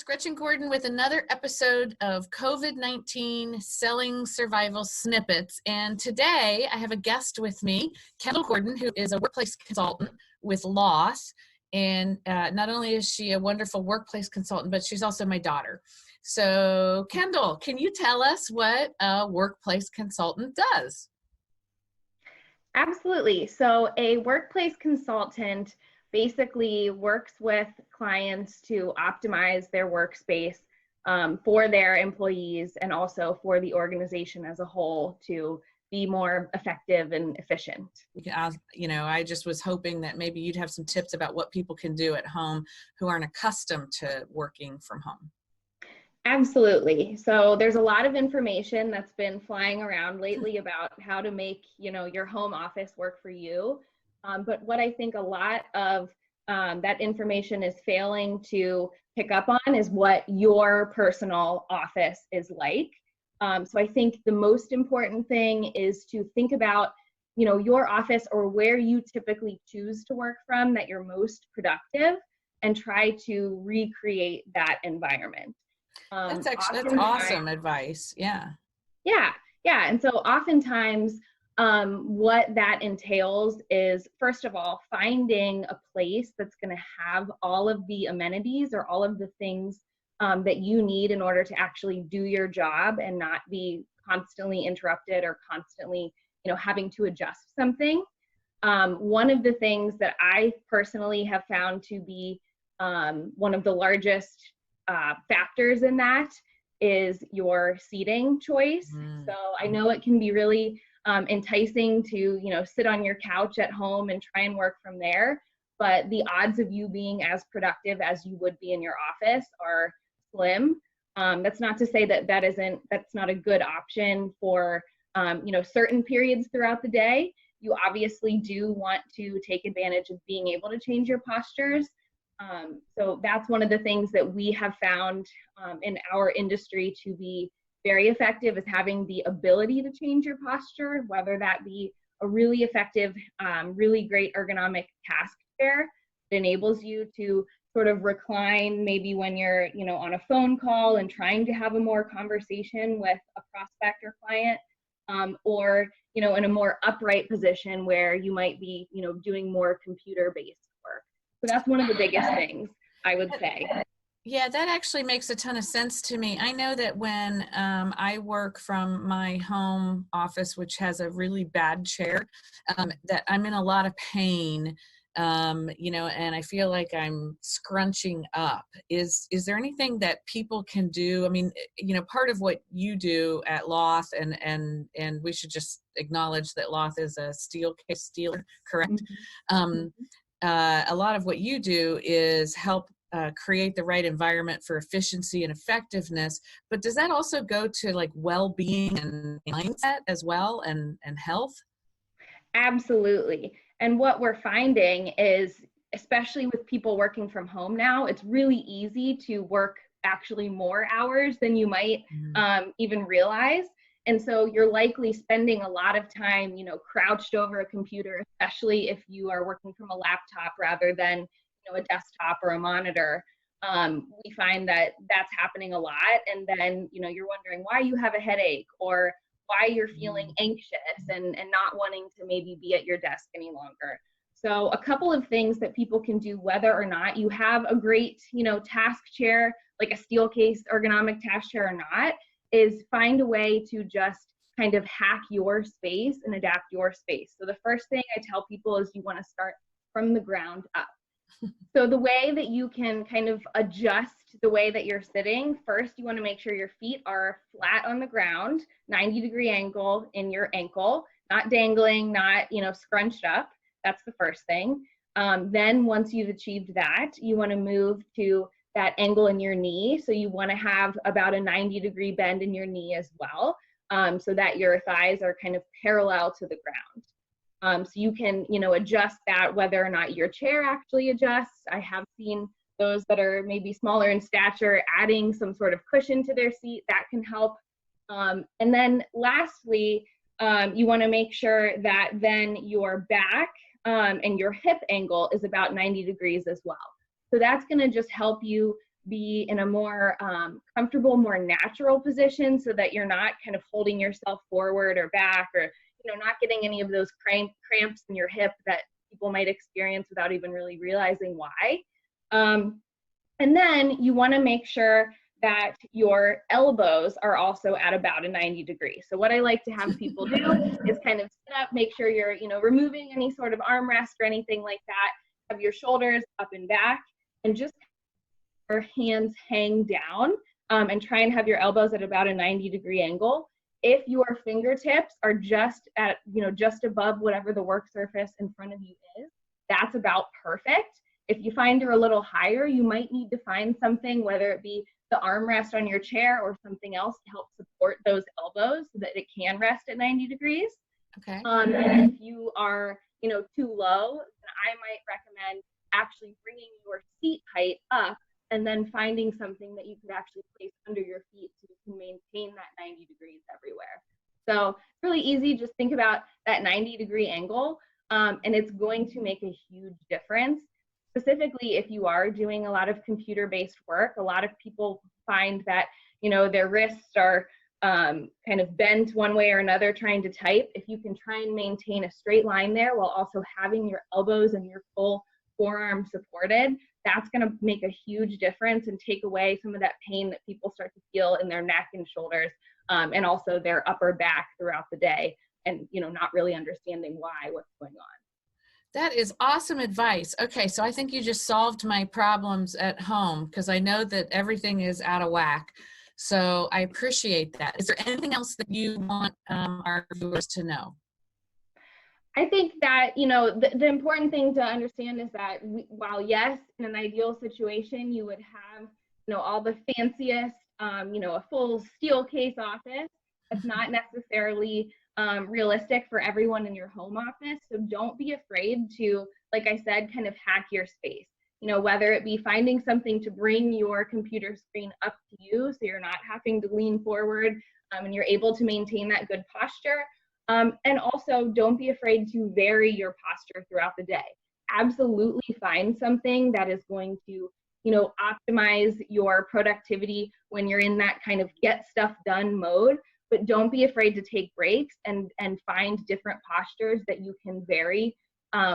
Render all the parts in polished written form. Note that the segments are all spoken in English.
it's Gretchen Gordan with another episode of COVID-19 Selling Survival Snippets. And today I have a guest with me, Kendall Gordan, who is a workplace consultant with LOTH. And not only is she a wonderful workplace consultant, but she's also my daughter. So Kendall, can you tell us what a workplace consultant does? Absolutely. So a workplace consultant basically works with clients to optimize their workspace for their employees and also for the organization as a whole to be more effective and efficient. I just was hoping that maybe you'd have some tips about what people can do at home who aren't accustomed to working from home. Absolutely. So there's a lot of information that's been flying around lately about how to make, your home office work for you. But what I think a lot of that information is failing to pick up on is what your personal office is like. So I think the most important thing is to think about, your office or where you typically choose to work from that you're most productive and try to recreate that environment. That's awesome advice. Yeah. And so oftentimes what that entails is, first of all, finding a place that's going to have all of the amenities or all of the things that you need in order to actually do your job and not be constantly interrupted or constantly, having to adjust something. One of the things that I personally have found to be one of the largest factors in that is your seating choice. So I know it can be really enticing to, sit on your couch at home and try and work from there. But the odds of you being as productive as you would be in your office are slim. That's not to say that's not a good option for, certain periods throughout the day. You obviously do want to take advantage of being able to change your postures. So that's one of the things that we have found in our industry to be very effective is having the ability to change your posture, whether that be a really effective, really great ergonomic task chair that enables you to sort of recline maybe when you're, on a phone call and trying to have a more conversation with a prospect or client, or, in a more upright position where you might be, doing more computer-based work. So that's one of the biggest things I would say. Yeah, that actually makes a ton of sense to me. I know that when I work from my home office, which has a really bad chair, that I'm in a lot of pain, and I feel like I'm scrunching up. Is there anything that people can do? I mean, part of what you do at LOTH, and we should just acknowledge that LOTH is a steel case steeler, correct? Mm-hmm. A lot of what you do is help create the right environment for efficiency and effectiveness, but does that also go to like well-being and mindset as well and health? Absolutely. And what we're finding is, especially with people working from home now, it's really easy to work actually more hours than you might even realize. And so you're likely spending a lot of time, crouched over a computer, especially if you are working from a laptop rather than, a desktop or a monitor. We find that that's happening a lot. And then, you're wondering why you have a headache or why you're feeling anxious and not wanting to maybe be at your desk any longer. So a couple of things that people can do, whether or not you have a great, task chair, like a steel case ergonomic task chair or not, is find a way to just kind of hack your space and adapt your space. So the first thing I tell people is you want to start from the ground up. So the way that you can kind of adjust the way that you're sitting, first you want to make sure your feet are flat on the ground, 90-degree angle in your ankle, not dangling, not, scrunched up. That's the first thing. Then once you've achieved that, you want to move to that angle in your knee. So you want to have about a 90-degree bend in your knee as well, so that your thighs are kind of parallel to the ground. So you can, adjust that whether or not your chair actually adjusts. I have seen those that are maybe smaller in stature adding some sort of cushion to their seat. That can help. And then lastly, you want to make sure that then your back and your hip angle is about 90 degrees as well. So that's going to just help you be in a more comfortable, more natural position so that you're not kind of holding yourself forward or back, or not getting any of those cramps in your hip that people might experience without even really realizing why. And then you want to make sure that your elbows are also at about a 90 degree. So what I like to have people do is kind of sit up, make sure you're, removing any sort of armrest or anything like that. Have your shoulders up and back, and just your hands hang down, and try and have your elbows at about a 90 degree angle. If your fingertips are just at, just above whatever the work surface in front of you is, that's about perfect. If you find you're a little higher, you might need to find something, whether it be the armrest on your chair or something else, to help support those elbows so that it can rest at 90 degrees. Okay. And if you are, too low, then I might recommend actually bringing your seat height up and then finding something that you could actually place under your feet so you can maintain that 90 degrees everywhere. So it's really easy. Just think about that 90 degree angle, and it's going to make a huge difference. Specifically, if you are doing a lot of computer-based work, a lot of people find that, their wrists are kind of bent one way or another trying to type. If you can try and maintain a straight line there while also having your elbows and your full forearm supported, that's going to make a huge difference and take away some of that pain that people start to feel in their neck and shoulders, and also their upper back throughout the day, and not really understanding what's going on. That is awesome advice. Okay, so I think you just solved my problems at home, because I know that everything is out of whack. So I appreciate that. Is there anything else that you want our viewers to know? I think that, the important thing to understand is that while yes, in an ideal situation, you would have, all the fanciest, a full steel case office, that's not necessarily realistic for everyone in your home office. So don't be afraid to, like I said, kind of hack your space. Whether it be finding something to bring your computer screen up to you so you're not having to lean forward, and you're able to maintain that good posture. And also, don't be afraid to vary your posture throughout the day. Absolutely find something that is going to, optimize your productivity when you're in that kind of get stuff done mode. But don't be afraid to take breaks and find different postures that you can vary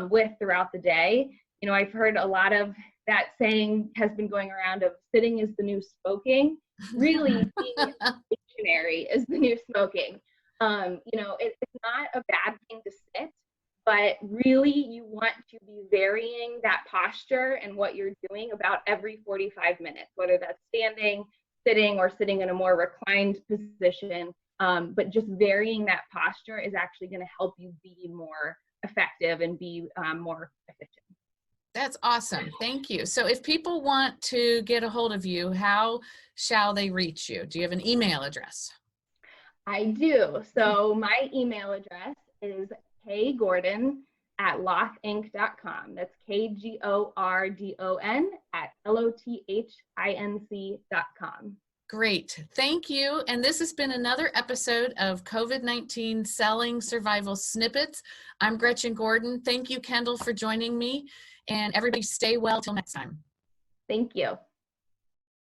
with throughout the day. I've heard a lot of that saying has been going around of sitting is the new smoking. Really, being stationary is the new smoking. It's not a bad thing to sit, but really you want to be varying that posture and what you're doing about every 45 minutes, whether that's standing, sitting, or sitting in a more reclined position. But just varying that posture is actually going to help you be more effective and be more efficient. That's awesome. Thank you. So if people want to get a hold of you, how shall they reach you? Do you have an email address? I do. So my email address is kgordon@lothinc.com. That's KGORDON@LOTHINC.com. Great. Thank you. And this has been another episode of COVID-19 Selling Survival Snippets. I'm Gretchen Gordan. Thank you, Kendall, for joining me. And everybody stay well till next time. Thank you.